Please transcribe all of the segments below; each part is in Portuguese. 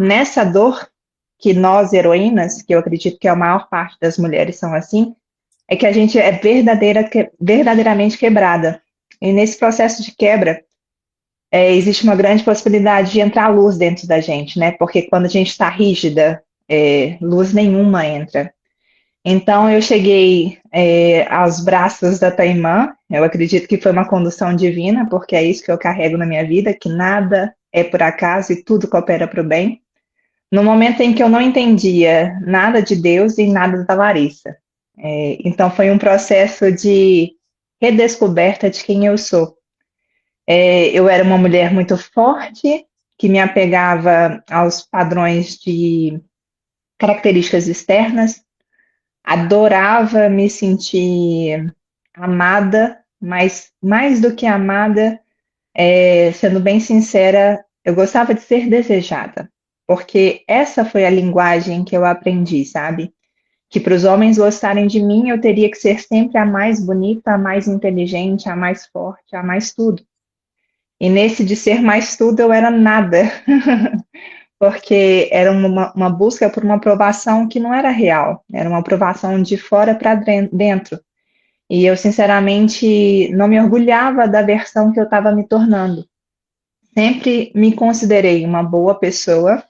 nessa dor que nós, heroínas, que eu acredito que a maior parte das mulheres são assim, é que a gente é verdadeiramente quebrada. E nesse processo de quebra, existe uma grande possibilidade de entrar luz dentro da gente, né? Porque quando a gente está rígida, luz nenhuma entra. Então eu cheguei aos braços da Taimã. Eu acredito que foi uma condução divina, porque é isso que eu carrego na minha vida, que nada é por acaso e tudo coopera para o bem. No momento em que eu não entendia nada de Deus e nada da Larissa. Então foi um processo de redescoberta de quem eu sou. Eu era uma mulher muito forte, que me apegava aos padrões de características externas, adorava me sentir amada, mas mais do que amada, sendo bem sincera, eu gostava de ser desejada, porque essa foi a linguagem que eu aprendi, sabe? Que para os homens gostarem de mim, eu teria que ser sempre a mais bonita, a mais inteligente, a mais forte, a mais tudo. E nesse de ser mais tudo, eu era nada, porque era uma busca por uma aprovação que não era real, era uma aprovação de fora para dentro. E eu, sinceramente, não me orgulhava da versão que eu estava me tornando. Sempre me considerei uma boa pessoa,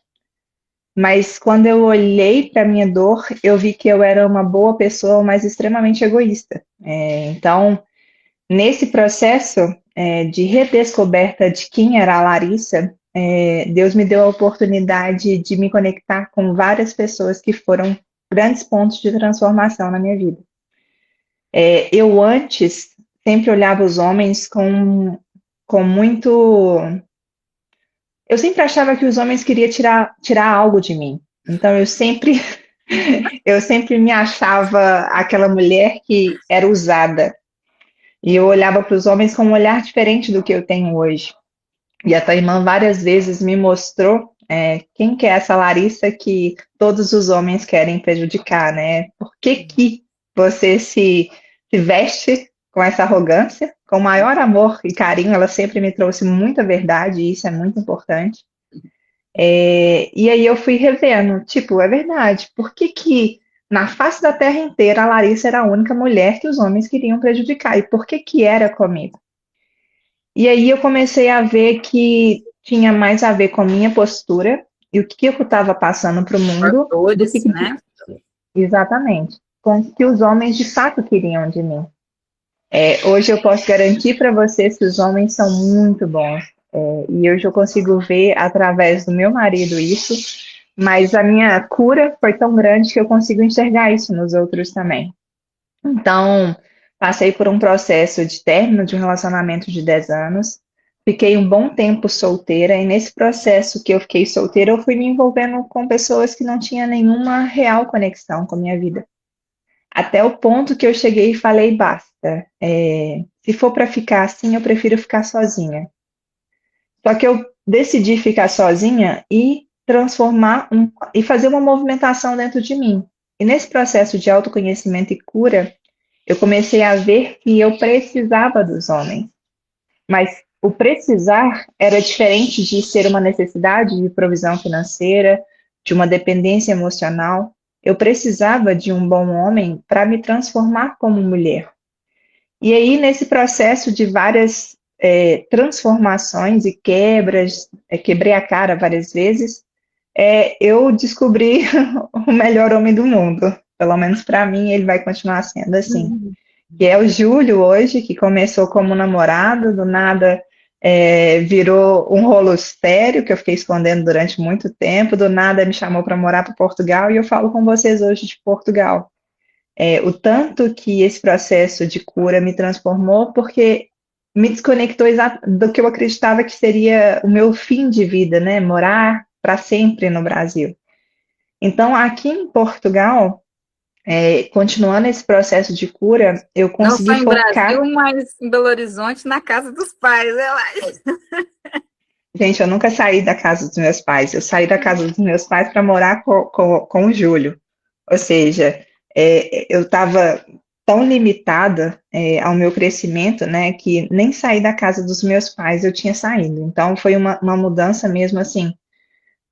mas quando eu olhei para minha dor, eu vi que eu era uma boa pessoa, mas extremamente egoísta. Então, nesse processo de redescoberta de quem era a Larissa, Deus me deu a oportunidade de me conectar com várias pessoas que foram grandes pontos de transformação na minha vida. Eu antes sempre olhava os homens com muito. Eu sempre achava que os homens queriam tirar algo de mim. Então eu sempre me achava aquela mulher que era usada. E eu olhava para os homens com um olhar diferente do que eu tenho hoje. E a tua irmã várias vezes me mostrou quem que é essa Larissa que todos os homens querem prejudicar, né? Por que que você se veste com essa arrogância? Com maior amor e carinho, ela sempre me trouxe muita verdade, e isso é muito importante. E aí eu fui revendo, tipo, é verdade, por que que na face da terra inteira a Larissa era a única mulher que os homens queriam prejudicar? E por que que era comigo? E aí eu comecei a ver que tinha mais a ver com a minha postura e o que eu estava passando para o mundo do Fatores, que né? exatamente com o que os homens de fato queriam de mim. Hoje eu posso garantir para vocês que os homens são muito bons. E hoje eu consigo ver através do meu marido isso, mas a minha cura foi tão grande que eu consigo enxergar isso nos outros também. Então, passei por um processo de término de um relacionamento de 10 anos, fiquei um bom tempo solteira, e nesse processo que eu fiquei solteira, eu fui me envolvendo com pessoas que não tinham nenhuma real conexão com a minha vida. Até o ponto que eu cheguei e falei, basta. Se for para ficar assim, eu prefiro ficar sozinha. Só que eu decidi ficar sozinha e e fazer uma movimentação dentro de mim. E nesse processo de autoconhecimento e cura, eu comecei a ver que eu precisava dos homens. Mas o precisar era diferente de ser uma necessidade de provisão financeira, de uma dependência emocional. Eu precisava de um bom homem para me transformar como mulher. E aí, nesse processo de várias transformações e quebras, quebrei a cara várias vezes, eu descobri o melhor homem do mundo. Pelo menos para mim, ele vai continuar sendo assim. Uhum. Que é o Júlio hoje, que começou como namorado, do nada virou um rolo sério, que eu fiquei escondendo durante muito tempo, do nada me chamou para morar para Portugal, e eu falo com vocês hoje de Portugal. O tanto que esse processo de cura me transformou, porque me desconectou do que eu acreditava que seria o meu fim de vida, né? Morar para sempre no Brasil. Então, aqui em Portugal, continuando esse processo de cura, eu Não só consegui em Brasil, focar. mas em Belo Horizonte, na casa dos pais, né, Laís? Gente, eu nunca saí da casa dos meus pais. Eu saí da casa dos meus pais para morar com o Júlio. Ou seja, eu estava tão limitada ao meu crescimento, né, que nem sair da casa dos meus pais eu tinha saído. Então, foi uma mudança mesmo assim.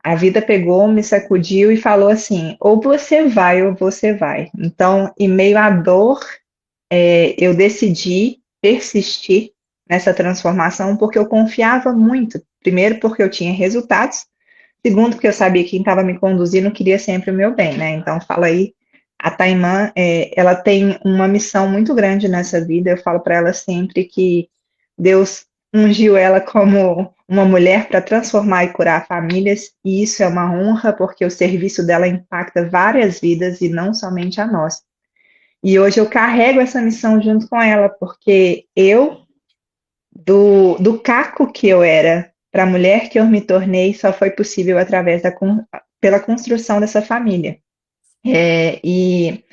A vida pegou, me sacudiu e falou assim: ou você vai ou você vai. Então, em meio à dor, eu decidi persistir nessa transformação porque eu confiava muito. Primeiro, porque eu tinha resultados. Segundo, porque eu sabia que quem estava me conduzindo queria sempre o meu bem, né? Então, fala aí, a Taimã, ela tem uma missão muito grande nessa vida. Eu falo para ela sempre que Deus ungiu ela como uma mulher para transformar e curar famílias, e isso é uma honra, porque o serviço dela impacta várias vidas e não somente a nossa. E hoje eu carrego essa missão junto com ela, porque do caco que eu era para a mulher que eu me tornei, só foi possível através pela construção dessa família. E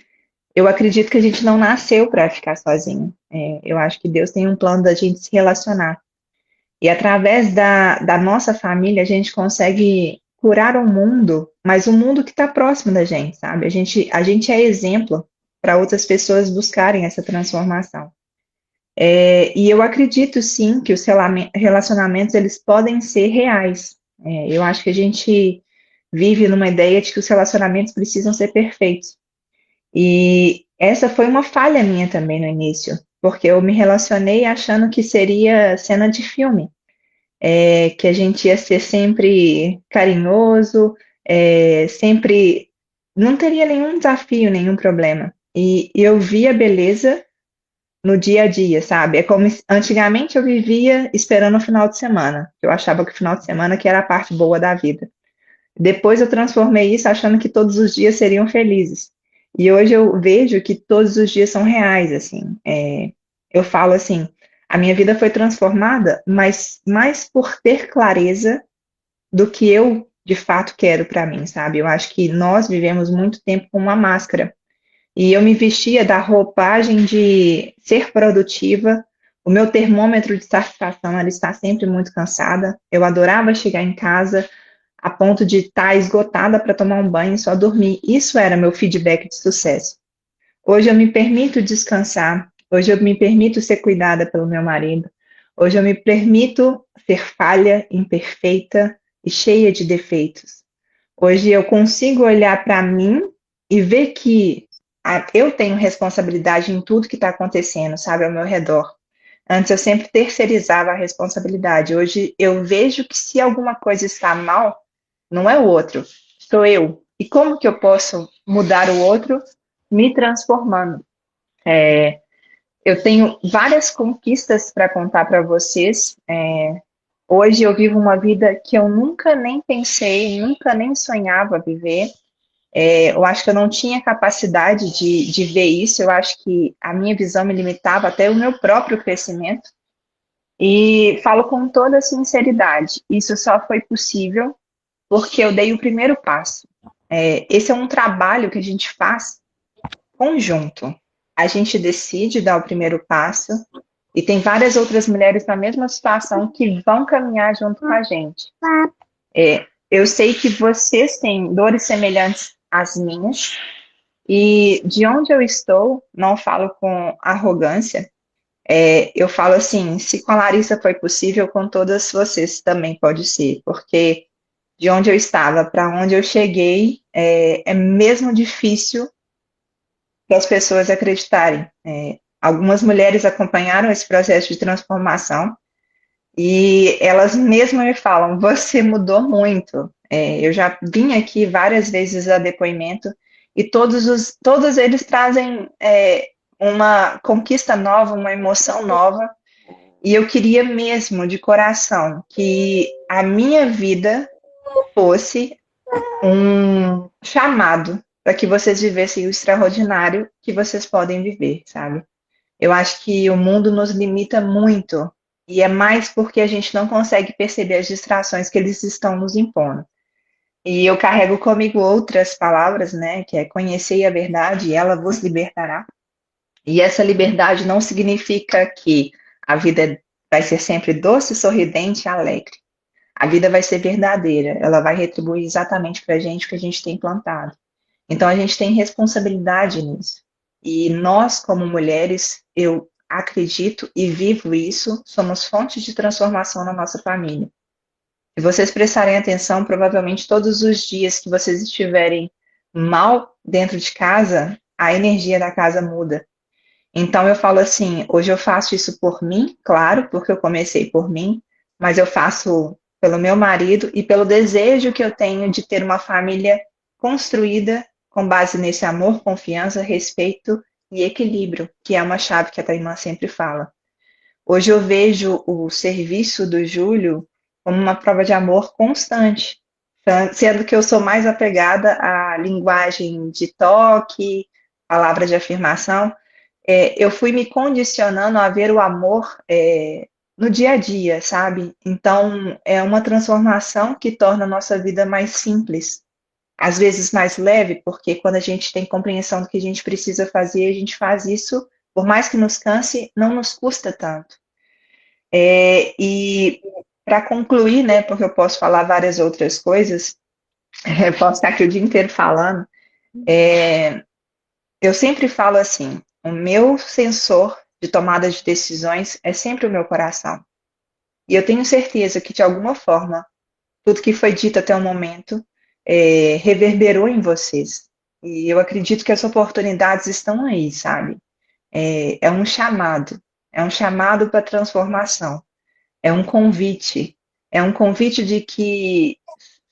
eu acredito que a gente não nasceu para ficar sozinho. Eu acho que Deus tem um plano da gente se relacionar. E através da nossa família, a gente consegue curar o mundo, mas o mundo que está próximo da gente, sabe? A gente é exemplo para outras pessoas buscarem essa transformação. E eu acredito sim que os relacionamentos eles podem ser reais. Eu acho que a gente vive numa ideia de que os relacionamentos precisam ser perfeitos. E essa foi uma falha minha também no início, porque eu me relacionei achando que seria cena de filme, que a gente ia ser sempre carinhoso, sempre não teria nenhum desafio, nenhum problema. E eu via beleza no dia a dia, sabe? É como antigamente eu vivia esperando o final de semana. Eu achava que o final de semana que era a parte boa da vida. Depois eu transformei isso achando que todos os dias seriam felizes. E hoje eu vejo que todos os dias são reais, assim. Eu falo assim, a minha vida foi transformada, mas mais por ter clareza do que eu de fato quero para mim, sabe? Eu acho que nós vivemos muito tempo com uma máscara. E eu me vestia da roupagem de ser produtiva. O meu termômetro de satisfação era estar sempre muito cansada. Eu adorava chegar em casa a ponto de estar esgotada para tomar um banho e só dormir. Isso era meu feedback de sucesso. Hoje eu me permito descansar. Hoje eu me permito ser cuidada pelo meu marido. Hoje eu me permito ser falha, imperfeita e cheia de defeitos. Hoje eu consigo olhar para mim e ver que eu tenho responsabilidade em tudo que está acontecendo, sabe, ao meu redor. Antes eu sempre terceirizava a responsabilidade. Hoje eu vejo que se alguma coisa está mal, não é o outro, sou eu. E como que eu posso mudar o outro? Me transformando. Eu tenho várias conquistas para contar para vocês. Hoje eu vivo uma vida que eu nunca nem pensei, nunca nem sonhava viver. Eu acho que eu não tinha capacidade de ver isso, eu acho que a minha visão me limitava até o meu próprio crescimento. E falo com toda sinceridade, isso só foi possível porque eu dei o primeiro passo. Esse é um trabalho que a gente faz conjunto. A gente decide dar o primeiro passo e tem várias outras mulheres na mesma situação que vão caminhar junto com a gente. Eu sei que vocês têm dores semelhantes às minhas, e de onde eu estou, não falo com arrogância, eu falo assim, se com a Larissa foi possível, com todas vocês também pode ser, porque de onde eu estava para onde eu cheguei, é mesmo difícil para as pessoas acreditarem. Algumas mulheres acompanharam esse processo de transformação e elas mesmas me falam, você mudou muito. Eu já vim aqui várias vezes a depoimento e todos eles trazem uma conquista nova, uma emoção nova. E eu queria mesmo, de coração, que a minha vida fosse um chamado para que vocês vivessem o extraordinário que vocês podem viver, sabe? Eu acho que o mundo nos limita muito, e é mais porque a gente não consegue perceber as distrações que eles estão nos impondo. E eu carrego comigo outras palavras, né, que é conhecer a verdade e ela vos libertará. E essa liberdade não significa que a vida vai ser sempre doce, sorridente e alegre. A vida vai ser verdadeira, ela vai retribuir exatamente para a gente o que a gente tem plantado. Então a gente tem responsabilidade nisso. E nós, como mulheres, eu acredito e vivo isso, somos fontes de transformação na nossa família. Se vocês prestarem atenção, provavelmente todos os dias que vocês estiverem mal dentro de casa, a energia da casa muda. Então eu falo assim, hoje eu faço isso por mim, claro, porque eu comecei por mim, mas eu faço pelo meu marido e pelo desejo que eu tenho de ter uma família construída com base nesse amor, confiança, respeito e equilíbrio, que é uma chave que a Taimã sempre fala. Hoje eu vejo o serviço do Júlio como uma prova de amor constante, sendo que eu sou mais apegada à linguagem de toque, palavra de afirmação. Eu fui me condicionando a ver o amor no dia a dia, sabe? Então, é uma transformação que torna a nossa vida mais simples, às vezes mais leve, porque quando a gente tem compreensão do que a gente precisa fazer, a gente faz isso, por mais que nos canse, não nos custa tanto. E para concluir, né, porque eu posso falar várias outras coisas, eu posso estar aqui o dia inteiro falando, eu sempre falo assim, o meu sensor de tomada de decisões é sempre o meu coração. E eu tenho certeza que, de alguma forma, tudo que foi dito até o momento reverberou em vocês. E eu acredito que as oportunidades estão aí, sabe? É um chamado para transformação, é um convite de que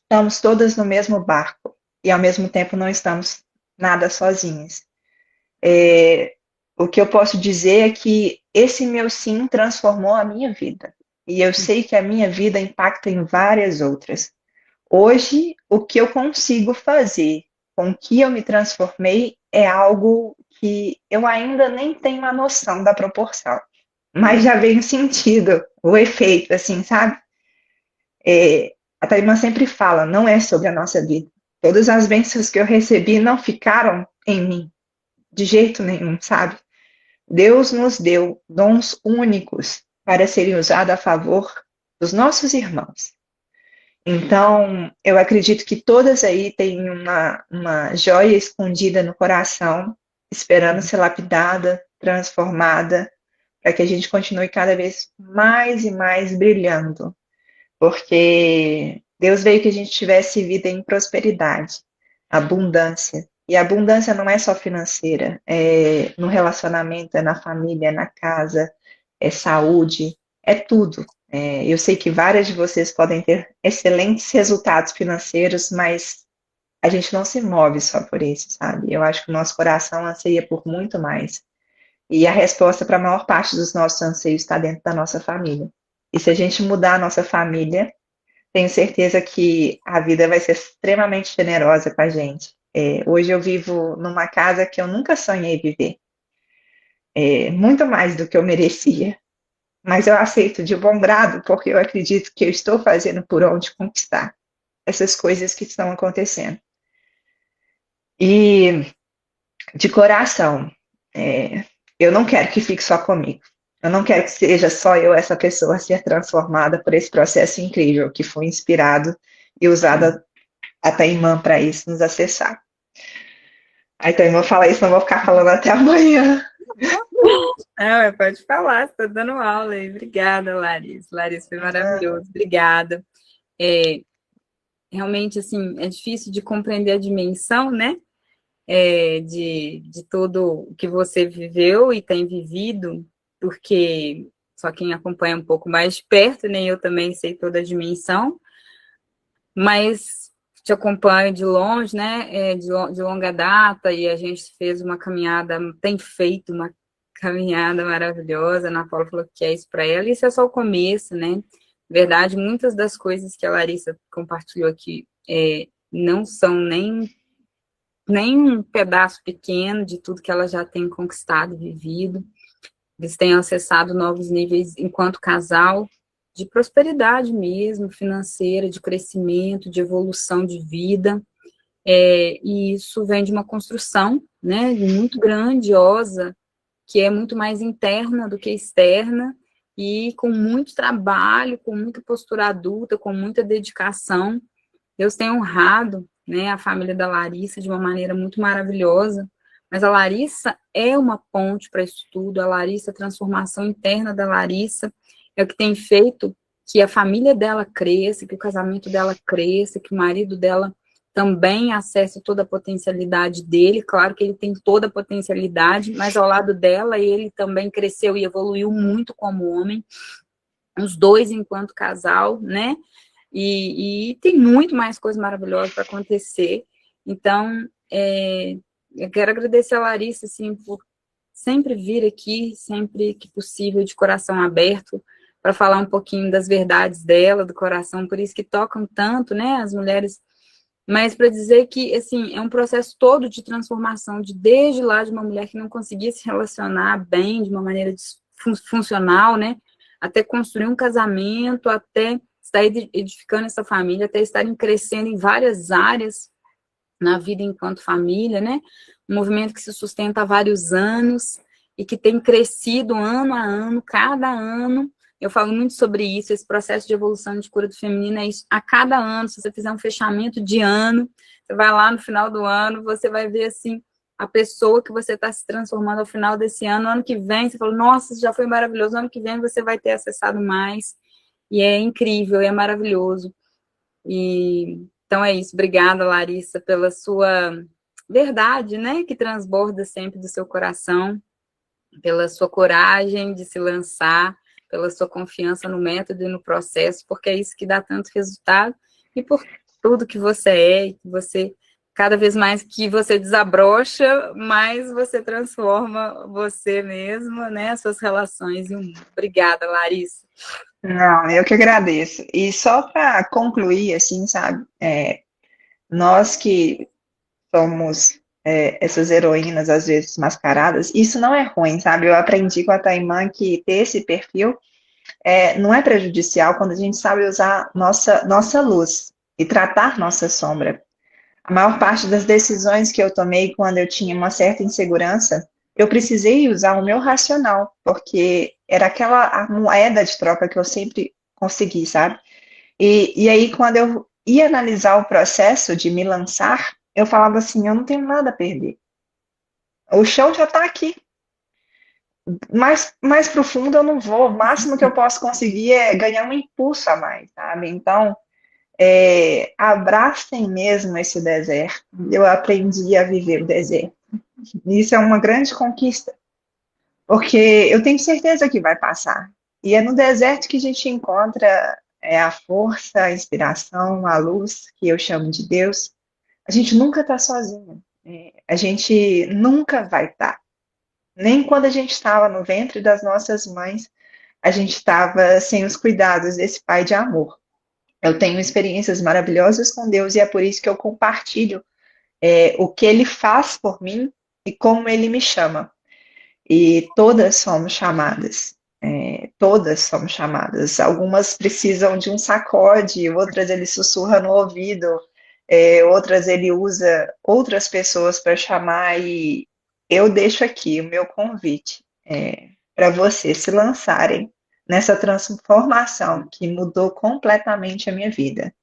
estamos todas no mesmo barco e, ao mesmo tempo, não estamos nada sozinhas. O que eu posso dizer é que esse meu sim transformou a minha vida. E eu sei que a minha vida impacta em várias outras. Hoje, o que eu consigo fazer com o que eu me transformei é algo que eu ainda nem tenho a noção da proporção, mas já venho sentindo o efeito, assim, sabe? A Tarimã sempre fala, não é sobre a nossa vida. Todas as bênçãos que eu recebi não ficaram em mim, de jeito nenhum, sabe? Deus nos deu dons únicos para serem usados a favor dos nossos irmãos. Então, eu acredito que todas aí têm uma joia escondida no coração, esperando ser lapidada, transformada, para que a gente continue cada vez mais e mais brilhando. Porque Deus veio que a gente tivesse vida em prosperidade, abundância. E a abundância não é só financeira, é no relacionamento, é na família, é na casa, é saúde, é tudo. Eu sei que várias de vocês podem ter excelentes resultados financeiros, mas a gente não se move só por isso, sabe? Eu acho que o nosso coração anseia por muito mais. E a resposta para a maior parte dos nossos anseios está dentro da nossa família. E se a gente mudar a nossa família, tenho certeza que a vida vai ser extremamente generosa com a gente. Hoje eu vivo numa casa que eu nunca sonhei viver, muito mais do que eu merecia. Mas eu aceito de bom grado, porque eu acredito que eu estou fazendo por onde conquistar essas coisas que estão acontecendo. E, de coração, eu não quero que fique só comigo. Eu não quero que seja só eu, essa pessoa, a ser transformada por esse processo incrível que foi inspirado e usado a Taimã para isso, nos acessar. Aí Taimã fala isso, não vou ficar falando até amanhã. Não, pode falar, você está dando aula aí. Obrigada, Larissa. Larissa, foi maravilhoso. Obrigada. Realmente, assim, é difícil de compreender a dimensão, né? De tudo o que você viveu e tem vivido, porque só quem acompanha um pouco mais de perto, nem eu também sei toda a dimensão, mas te acompanho de longe, né, de longa data, e a gente fez uma caminhada, tem feito uma caminhada maravilhosa. A Ana Paula falou que é isso para ela, e isso é só o começo, né? Na verdade, muitas das coisas que a Larissa compartilhou aqui não são nem um pedaço pequeno de tudo que ela já tem conquistado e vivido. Eles têm acessado novos níveis enquanto casal, de prosperidade mesmo, financeira, de crescimento, de evolução de vida, e isso vem de uma construção, né, muito grandiosa, que é muito mais interna do que externa, e com muito trabalho, com muita postura adulta, com muita dedicação. Deus tem honrado, né, a família da Larissa de uma maneira muito maravilhosa, mas a Larissa é uma ponte para isso tudo. A Larissa, a transformação interna da Larissa é o que tem feito que a família dela cresça, que o casamento dela cresça, que o marido dela também acesse toda a potencialidade dele. Claro que ele tem toda a potencialidade, mas ao lado dela, ele também cresceu e evoluiu muito como homem, os dois enquanto casal, né? E tem muito mais coisa maravilhosa para acontecer. Então, eu quero agradecer a Larissa, assim, por sempre vir aqui, sempre que possível, de coração aberto, para falar um pouquinho das verdades dela, do coração, por isso que tocam tanto, né, as mulheres, mas para dizer que, assim, é um processo todo de transformação, de desde lá de uma mulher que não conseguia se relacionar bem, de uma maneira funcional, né, até construir um casamento, até estar edificando essa família, até estarem crescendo em várias áreas na vida enquanto família, né, um movimento que se sustenta há vários anos e que tem crescido ano a ano, cada ano. Eu falo muito sobre isso, esse processo de evolução de cura do feminino é isso. A cada ano, se você fizer um fechamento de ano, você vai lá no final do ano, você vai ver, assim, a pessoa que você está se transformando ao final desse ano. No ano que vem, você fala, nossa, isso já foi maravilhoso. No ano que vem, você vai ter acessado mais. E é incrível, é maravilhoso. E então é isso. Obrigada, Larissa, pela sua verdade, né, que transborda sempre do seu coração, pela sua coragem de se lançar, pela sua confiança no método e no processo, porque é isso que dá tanto resultado, e por tudo que você é, e que você, cada vez mais que você desabrocha, mais você transforma você mesma, né, as suas relações e o mundo. Obrigada, Larissa. Não, eu que agradeço. E só para concluir, assim, sabe, nós que somos essas heroínas, às vezes mascaradas, isso não é ruim, sabe? Eu aprendi com a Taimã que ter esse perfil não é prejudicial quando a gente sabe usar nossa luz e tratar nossa sombra. A maior parte das decisões que eu tomei quando eu tinha uma certa insegurança, eu precisei usar o meu racional, porque era aquela a moeda de troca que eu sempre consegui, sabe? E aí, quando eu ia analisar o processo de me lançar, eu falava assim: eu não tenho nada a perder. O chão já está aqui. Mais profundo eu não vou. O máximo que eu posso conseguir é ganhar um impulso a mais, sabe? Então, abracem mesmo esse deserto. Eu aprendi a viver o deserto. Isso é uma grande conquista, porque eu tenho certeza que vai passar. E é no deserto que a gente encontra a força, a inspiração, a luz, que eu chamo de Deus. A gente nunca está sozinho. A gente nunca vai estar. Nem quando a gente estava no ventre das nossas mães, a gente estava sem os cuidados desse Pai de amor. Eu tenho experiências maravilhosas com Deus e é por isso que eu compartilho o que Ele faz por mim e como Ele me chama. E todas somos chamadas. Todas somos chamadas. Algumas precisam de um sacode, outras ele sussurra no ouvido, outras ele usa outras pessoas para chamar. E eu deixo aqui o meu convite para vocês se lançarem nessa transformação que mudou completamente a minha vida.